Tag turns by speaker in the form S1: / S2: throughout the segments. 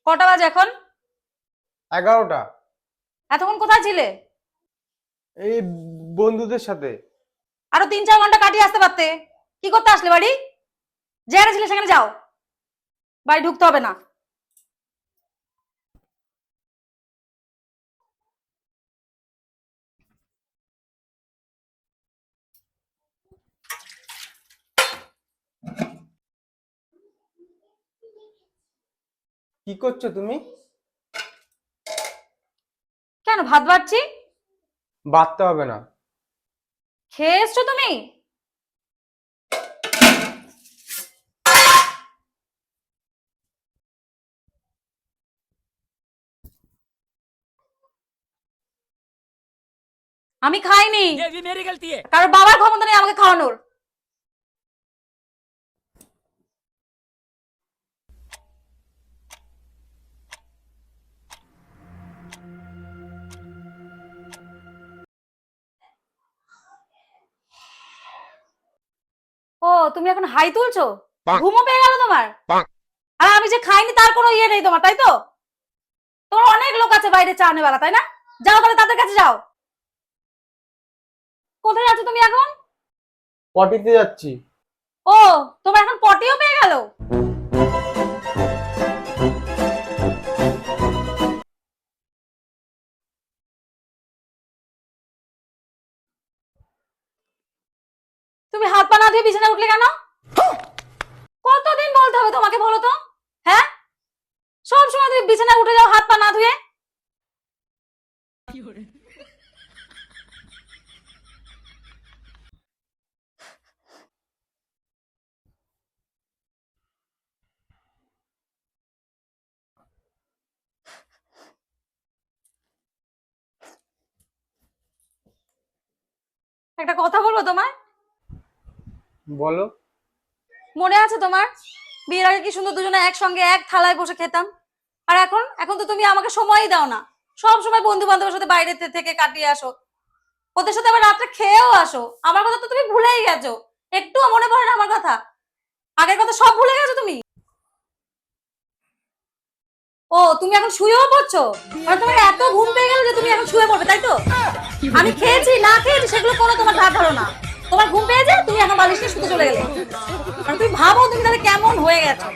S1: কটা বাজে এখন?
S2: 11টা।
S1: এতক্ষণ কোথায় ছিলে?
S2: এই বন্ধুদের সাথে।
S1: আরো 3-4 ঘন্টা কাটিয়ে আসতে পারতে। কি করতে আসলে বাড়ি? যেখানে ছিলে সেখানে যাও, বাড়ি ঢুকতে হবে না।
S2: কি করছো তুমি?
S1: কেন ভাত বাড়ছি?
S2: বাড়তে হবে না।
S1: খেয়ে এসছো তুমি? আমি খাইনি।
S3: ये भी मेरी गलती है।
S1: কারণ বাবার ক্ষমতা নেই আমাকে খাওয়ানোর। ও, তুমি এখন হাই তুলছো? ঘুমও পেয়ে গেল তোমার? আর আমি যে খাইনি তার কোনো ইয়ে নেই তোমার, তাই তো? তোমার অনেক লোক আছে বাইরে চা নেওয়ালা, তাই না? যাও তাহলে তাদের কাছে যাও। কোথায় যাচ্ছ তুমি এখন?
S2: পটিতে যাচ্ছি।
S1: ও, তোমার এখন পটিও পেয়ে গেল? তুমি হাত পা না ধুয়ে বিছানায় উঠলে কেন? কতদিন বলতে হবে তোমাকে, বলো তো? হ্যাঁ, সব সময় তুমি বিছানায় উঠে যাও হাত পা না ধুয়ে। একটা কথা বলবো তোমায়?
S2: বলো।
S1: মনে আছে তোমার বিয়ের আগে কি সুন্দর দুজনে একসঙ্গে এক থালায় বসে খেতাম? আর এখন এখন তো তুমি আমাকে সময়ই দাও না। সব সময় বন্ধু বান্ধবের সাথে বাইরে থেকে কাটিয়ে আসো, ওদের সাথে আবার রাত্রে খেয়েও আসো। আমার কথা তো তুমি ভুলেই গেছো। একটুও মনে পড়ে না আমার কথা? আগের কথা সব ভুলে গেছো তুমি? ও, তুমি এখন শুয়েও পড়ছো? মানে তোমার এত ঘুম পেয়ে গেল যে তুমি এখন শুয়ে পড়বে, তাই তো? আমি খেয়েছি না খেয়েছি সেগুলো কোনো তোমার ধারণা। তোমার ঘুম পেয়ে যায়, তুমি এখন বালিশ নিয়ে শুতে চলে গেলে। মানে তুমি ভাবো তুমি তাহলে কেমন হয়ে গেছো।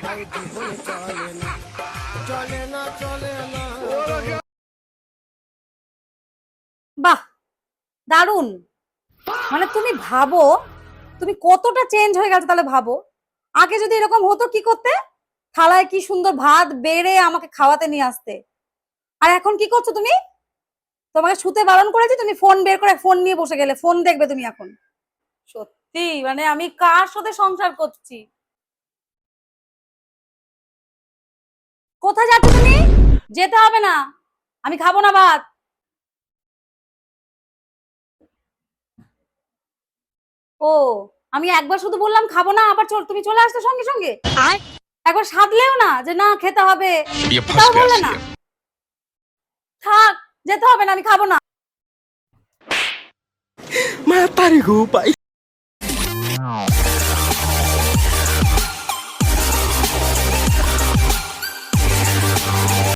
S1: বাহ, দারুণ। মানে তুমি ভাবো তুমি কতটা চেঞ্জ হয়ে গেছো। তাহলে ভাবো আগে যদি এরকম হতো, কি করতে? থালায় কি সুন্দর ভাত বেড়ে আমাকে খাওয়াতে নিয়ে আসতে। আর এখন কি করছো তুমি? তোমাকে শুতে বারণ করেছি, তুমি ফোন বের করে ফোন নিয়ে বসে গেলে। ফোন দেখবে তুমি এখন? সত্যি মানে আমি কার সাথে সংসার করছি? কোথায় যাচ্ছ তুমি? যেতে হবে না, আমি খাবো না ভাত। ও, আমি একবার শুধু বললাম খাবো না, আবার তুমি চলে আসছো সঙ্গে সঙ্গে। একবার সাধলেও না যে না খেতে হবে, তাও বললে না। থাক, যেতে হবে না, আমি খাবো না।
S3: मैं तारी को